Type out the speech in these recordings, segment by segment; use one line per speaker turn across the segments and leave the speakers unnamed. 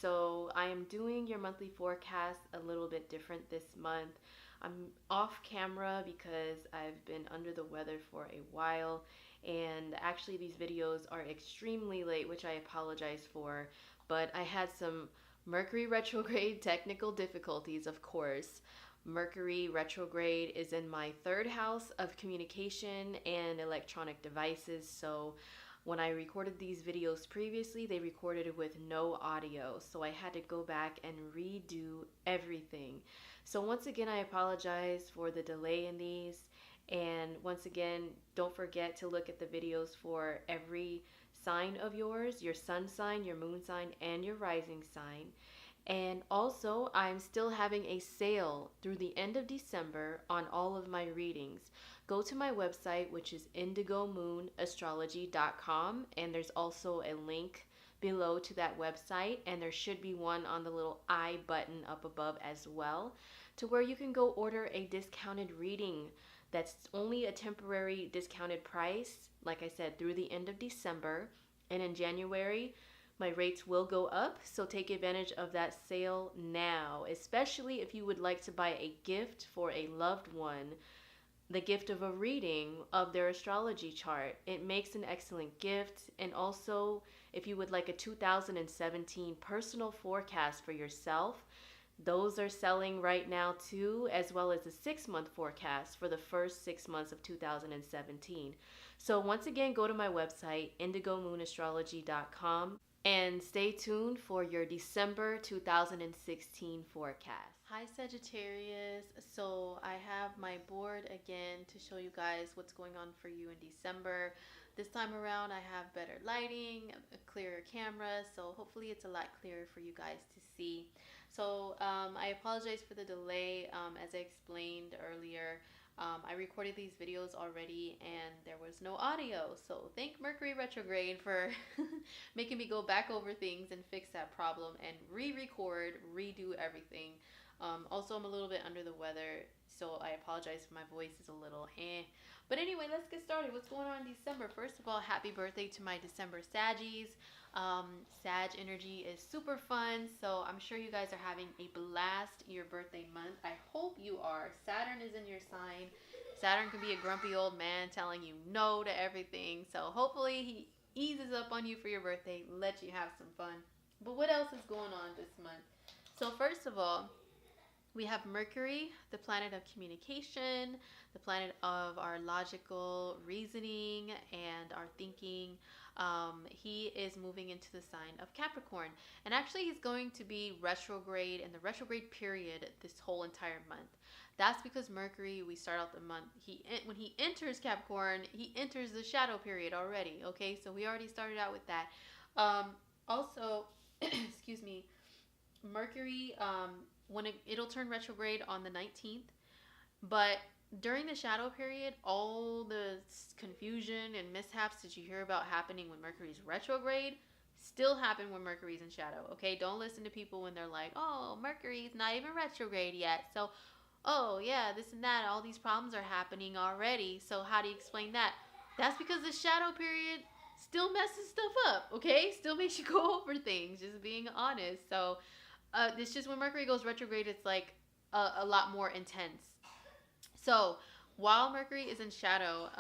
So I am doing your monthly forecast a little bit different this month. I'm off camera because I've been under the weather for a while, and actually these videos are extremely late, which I apologize for, but I had some Mercury retrograde technical difficulties, of course. Mercury retrograde is in my third house of communication and electronic devices, so when I recorded these videos previously, they recorded it with no audio, so I had to go back and redo everything. So once again, I apologize for the delay in these. And once again, don't forget to look at the videos for every sign of yours, your sun sign, your moon sign, and your rising sign. And also, I'm still having a sale through the end of December on all of my readings. Go to my website, which is indigomoon.astrology.com, and there's also a link below to that website, and there should be one on the little I button up above as well, to where you can go order a discounted reading. That's only a temporary discounted price, like I said, through the end of December. And in January, my rates will go up, so take advantage of that sale now, especially if you would like to buy a gift for a loved one, the gift of a reading of their astrology chart. It makes an excellent gift. And also, if you would like a 2017 personal forecast for yourself, those are selling right now too, as well as a 6-month forecast for the first 6 months of 2017. So once again, go to my website, indigomoonastrology.com, and stay tuned for your December 2016 forecast. Hi Sagittarius. So I have my board again to show you guys what's going on for you in December. This time around I have better lighting, a clearer camera, so hopefully it's a lot clearer for you guys to see. So I apologize for the delay. As I explained earlier, I recorded these videos already and there was no audio. So thank Mercury retrograde for making me go back over things and fix that problem and re-record, redo everything. Also, I'm a little bit under the weather, so I apologize if my voice is a little eh. But anyway, let's get started. What's going on in December? First of all, happy birthday to my December Saggies. Sag energy is super fun, so I'm sure you guys are having a blast your birthday month. I hope you are. Saturn is in your sign. Saturn can be a grumpy old man telling you no to everything, so hopefully he eases up on you for your birthday, lets you have some fun. But what else is going on this month? So first of all, we have Mercury, the planet of communication, the planet of our logical reasoning and our thinking. He is moving into the sign of Capricorn. And actually, he's going to be retrograde in the retrograde period this whole entire month. That's because Mercury, we start out the month, when he enters Capricorn, he enters the shadow period already. Okay, so we already started out with that. Also, excuse me, Mercury, it'll turn retrograde on the 19th, but during the shadow period, all the confusion and mishaps that you hear about happening when Mercury's retrograde still happen when Mercury's in shadow. Okay, don't listen to people when they're like, oh, Mercury's not even retrograde yet, so oh yeah, this and that, all these problems are happening already, so how do you explain that? That's because the shadow period still messes stuff up. Okay, still makes you go over things, just being honest. So it's just when Mercury goes retrograde, it's like a lot more intense. So while Mercury is in shadow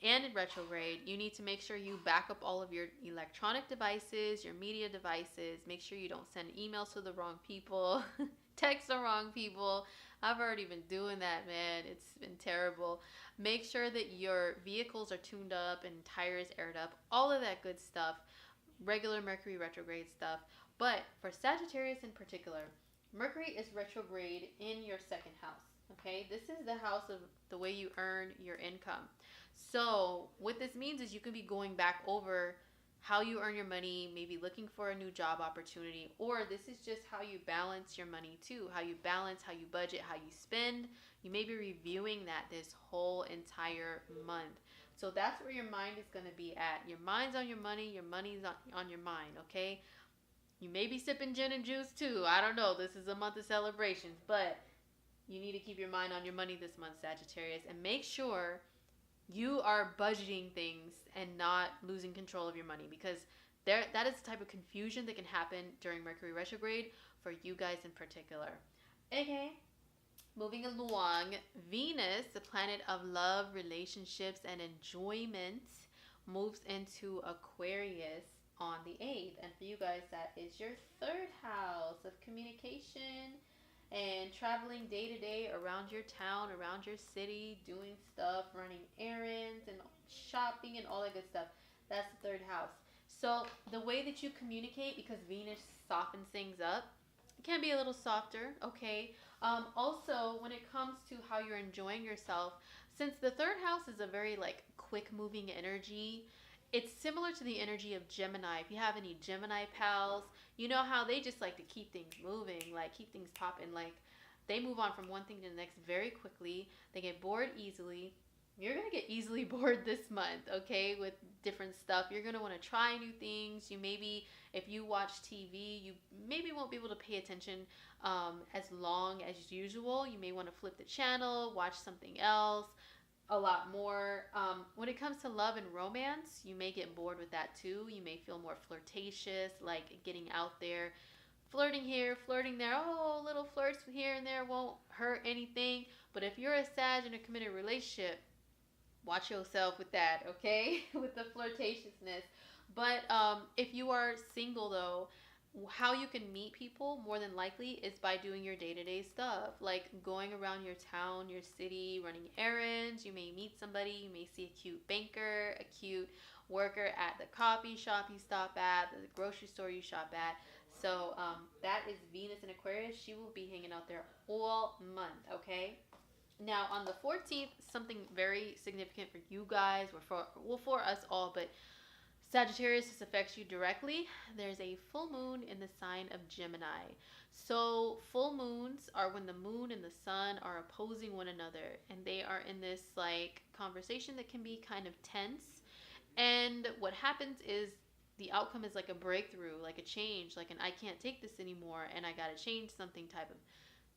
and in retrograde, you need to make sure you back up all of your electronic devices, your media devices. Make sure you don't send emails to the wrong people, text the wrong people. I've already been doing that, man. It's been terrible. Make sure that your vehicles are tuned up and tires aired up, all of that good stuff, regular Mercury retrograde stuff. But for Sagittarius in particular, Mercury is retrograde in your second house. Okay, this is the house of the way you earn your income. So what this means is you can be going back over how you earn your money, maybe looking for a new job opportunity, or this is just how you balance your money too, how you balance, how you budget, how you spend. You may be reviewing that this whole entire month. So that's where your mind is going to be at. Your mind's on your money, your money's on your mind, okay? You may be sipping gin and juice too. I don't know. This is a month of celebrations, but you need to keep your mind on your money this month, Sagittarius, and make sure you are budgeting things and not losing control of your money, because that is the type of confusion that can happen during Mercury retrograde for you guys in particular. Okay. Moving along, Venus, the planet of love, relationships, and enjoyment, moves into Aquarius on the 8th. And for you guys, that is your third house of communication and traveling day to day around your town, around your city, doing stuff, running errands and shopping and all that good stuff. That's the third house. So the way that you communicate, because Venus softens things up, it can be a little softer, okay? Also, when it comes to how you're enjoying yourself, since the third house is a very like quick moving energy, it's similar to the energy of Gemini. If you have any Gemini pals, you know how they just like to keep things moving, like keep things popping. Like they move on from one thing to the next very quickly. They get bored easily. You're going to get easily bored this month, okay, with different stuff. You're going to want to try new things. You maybe, if you watch TV, you maybe won't be able to pay attention as long as usual. You may want to flip the channel, watch something else a lot more. When it comes to love and romance, you may get bored with that too. You may feel more flirtatious, like getting out there, flirting here, flirting there. Oh, little flirts here and there won't hurt anything. But if you're a Sag in a committed relationship, watch yourself with that, okay? With the flirtatiousness. But if you are single though, how you can meet people more than likely is by doing your day-to-day stuff, like going around your town, your city, running errands. You may meet somebody, you may see a cute banker, a cute worker at the coffee shop you stop at, the grocery store you shop at. So that is Venus in Aquarius. She will be hanging out there all month, okay? Now on the 14th, something very significant for you guys, or for us all, but Sagittarius, this affects you directly. There's a full moon in the sign of Gemini. So full moons are when the moon and the sun are opposing one another, and they are in this like conversation that can be kind of tense. And what happens is the outcome is like a breakthrough, like a change, like an I can't take this anymore and I gotta change something type of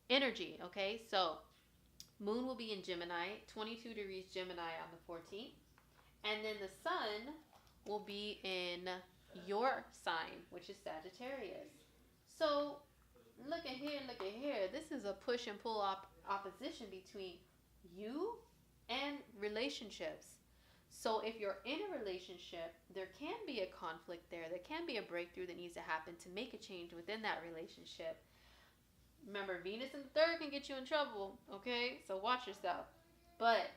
energy, okay? So moon will be in Gemini, 22 degrees Gemini on the 14th. And then the sun will be in your sign, which is Sagittarius. So look at here, look at here. This is a push and pull opposition between you and relationships. So if you're in a relationship, there can be a conflict there. There can be a breakthrough that needs to happen to make a change within that relationship. Remember, Venus in the third can get you in trouble, okay? So watch yourself. But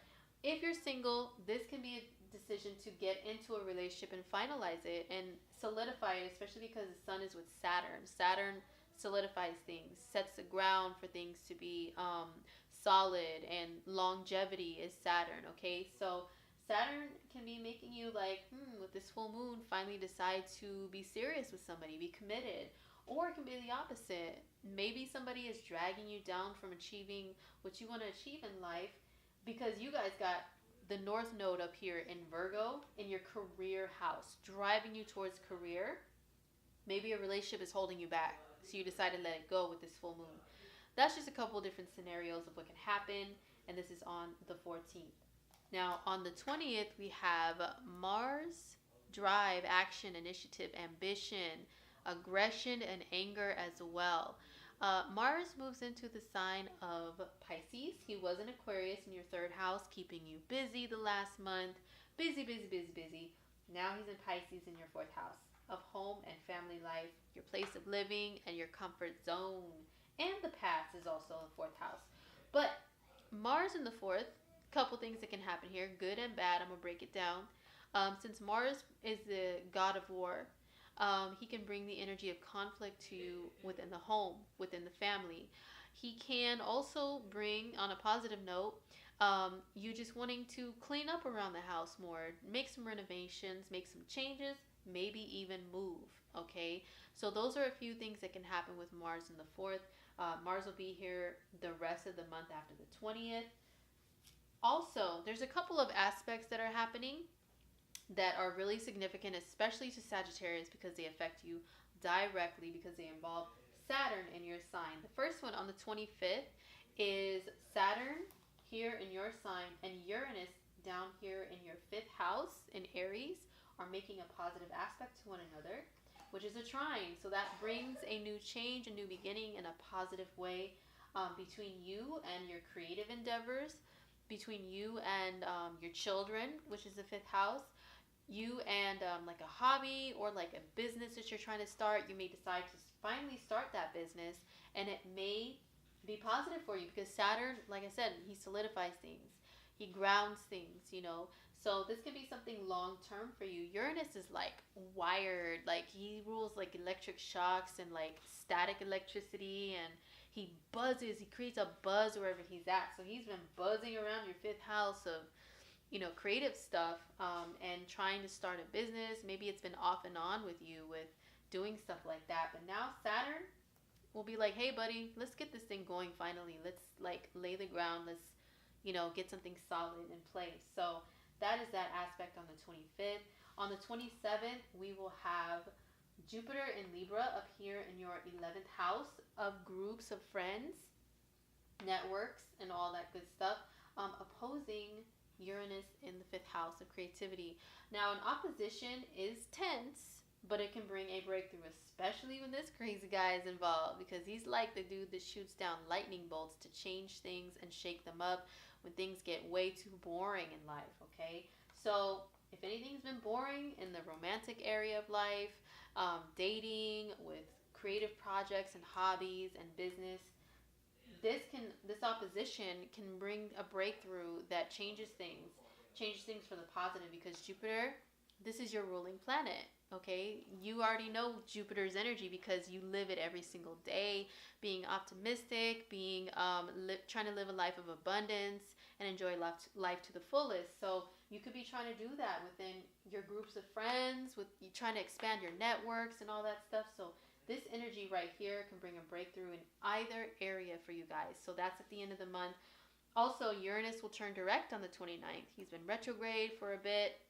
if you're single, this can be a decision to get into a relationship and finalize it and solidify it, especially because the sun is with Saturn. Saturn solidifies things, sets the ground for things to be solid, and longevity is Saturn, okay? So Saturn can be making you like, with this full moon, finally decide to be serious with somebody, be committed. Or it can be the opposite. Maybe somebody is dragging you down from achieving what you want to achieve in life because you guys got the North Node up here in Virgo in your career house, driving you towards career. Maybe a relationship is holding you back, so you decide to let it go with this full moon. That's just a couple different scenarios of what can happen, and this is on the 14th. Now, on the 20th, we have Mars, drive, action, initiative, ambition, aggression, and anger as well. Mars moves into the sign of Pisces. He was in Aquarius in your third house, keeping you busy the last month. Busy, busy, busy, busy. Now he's in Pisces in your fourth house of home and family life, your place of living, and your comfort zone. And the past is also the fourth house. But Mars in the fourth, couple things that can happen here, good and bad. I'm going to break it down. Since Mars is the god of war, he can bring the energy of conflict to you within the home, within the family. He can also bring, on a positive note, you just wanting to clean up around the house more, make some renovations, make some changes, maybe even move, okay? So those are a few things that can happen with Mars in the 4th. Mars will be here the rest of the month after the 20th. Also, there's a couple of aspects that are happening that are really significant, especially to Sagittarius, because they affect you directly because they involve Saturn in your sign. The first one on the 25th is Saturn here in your sign and Uranus down here in your 5th house in Aries are making a positive aspect to one another, which is a trine. So that brings a new change, a new beginning in a positive way between you and your creative endeavors, between you and your children, which is the fifth house, you and like a hobby or like a business that you're trying to start. You may decide to finally start that business, and it may be positive for you because Saturn, like I said, he solidifies things, he grounds things, you know. So this could be something long term for you. Uranus is like wired, like he rules like electric shocks and like static electricity, and he buzzes, he creates a buzz wherever he's at. So he's been buzzing around your fifth house of, you know, creative stuff, and trying to start a business. Maybe it's been off and on with you with doing stuff like that. But now Saturn will be like, hey, buddy, let's get this thing going finally. Let's like lay the ground. Let's, you know, get something solid in place. So that is that aspect on the 25th. On the 27th, we will have Jupiter in Libra up here in your 11th house of groups of friends, networks, and all that good stuff, opposing Uranus in the fifth house of creativity. Now, an opposition is tense, but it can bring a breakthrough, especially when this crazy guy is involved, because he's like the dude that shoots down lightning bolts to change things and shake them up when things get way too boring in life, okay? So if anything's been boring in the romantic area of life, dating, with creative projects and hobbies and business, this opposition can bring a breakthrough that changes things for the positive, because Jupiter, this is your ruling planet, okay? You already know Jupiter's energy because you live it every single day, being optimistic, being trying to live a life of abundance and enjoy life to the fullest. So you could be trying to do that within your groups of friends, with you trying to expand your networks and all that stuff. So this energy right here can bring a breakthrough in either area for you guys. So that's at the end of the month. Also, Uranus will turn direct on the 29th. He's been retrograde for a bit.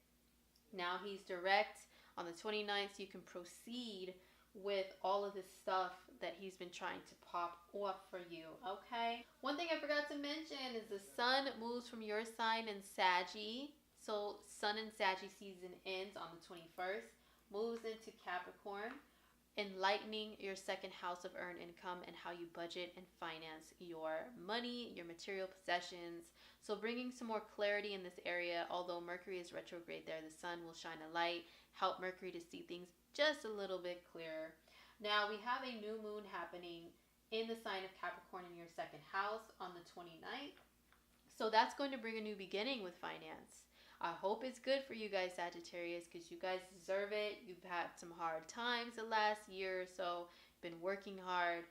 Now he's direct on the 29th, so you can proceed with all of this stuff that he's been trying to pop off for you, okay? One thing I forgot to mention is the sun moves from your sign in Saggy. So sun in Saggy season ends on the 21st, moves into Capricorn, enlightening your second house of earned income and how you budget and finance your money, your material possessions. So bringing some more clarity in this area. Although Mercury is retrograde there, the sun will shine a light, help Mercury to see things just a little bit clearer. Now we have a new moon happening in the sign of Capricorn in your second house on the 29th. So that's going to bring a new beginning with finance. I hope it's good for you guys, Sagittarius, because you guys deserve it. You've had some hard times the last year or so. Been working hard.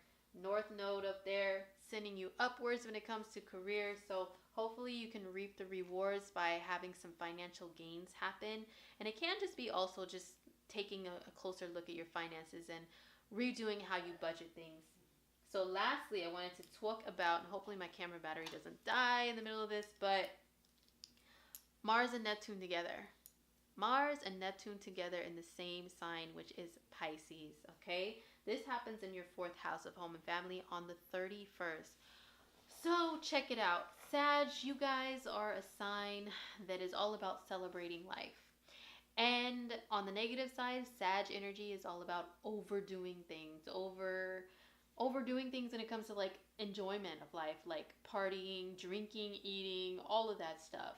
North Node up there, sending you upwards when it comes to career. So hopefully you can reap the rewards by having some financial gains happen. And it can just be also just taking a closer look at your finances and redoing how you budget things. So lastly, I wanted to talk about, and hopefully my camera battery doesn't die in the middle of this, but Mars and Neptune together. Mars and Neptune together in the same sign, which is Pisces, okay? This happens in your fourth house of home and family on the 31st. So check it out. Sag, you guys are a sign that is all about celebrating life. And on the negative side, Sag energy is all about overdoing things, overdoing things when it comes to like enjoyment of life, like partying, drinking, eating, all of that stuff.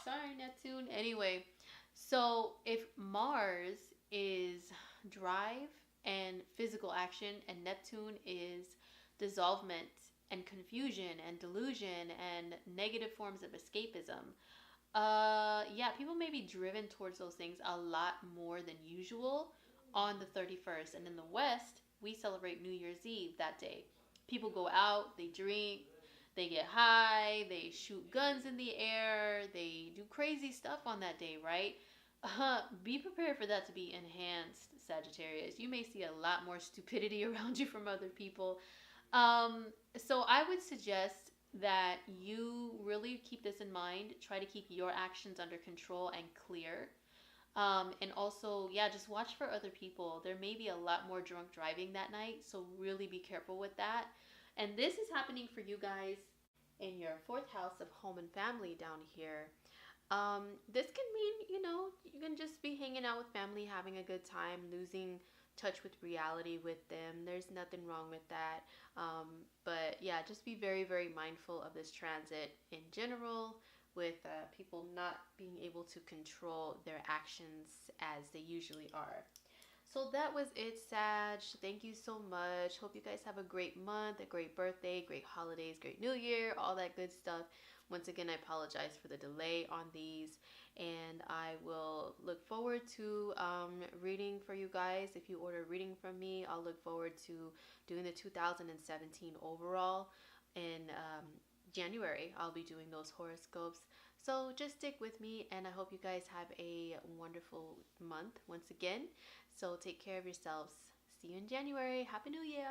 Sorry, Neptune. Anyway, so if Mars is drive and physical action, and Neptune is dissolvement and confusion and delusion and negative forms of escapism, yeah, people may be driven towards those things a lot more than usual on the 31st. And in the West, we celebrate New Year's Eve that day. People go out, they drink, they get high, they shoot guns in the air, they do crazy stuff on that day, right? Be prepared for that to be enhanced, Sagittarius. You may see a lot more stupidity around you from other people. So I would suggest that you really keep this in mind. Try to keep your actions under control and clear. And also, yeah, just watch for other people. There may be a lot more drunk driving that night, so really be careful with that. And this is happening for you guys in your fourth house of home and family down here. This can mean, you can just be hanging out with family, having a good time, losing touch with reality with them. There's nothing wrong with that. But yeah, just be very, very mindful of this transit in general, with people not being able to control their actions as they usually are. So that was it, Sag. Thank you so much. Hope you guys have a great month, a great birthday, great holidays, great new year, all that good stuff. Once again, I apologize for the delay on these, and I will look forward to reading for you guys. If you order reading from me, I'll look forward to doing the 2017 overall in January. I'll be doing those horoscopes. So just stick with me, and I hope you guys have a wonderful month once again. So take care of yourselves. See you in January. Happy New Year!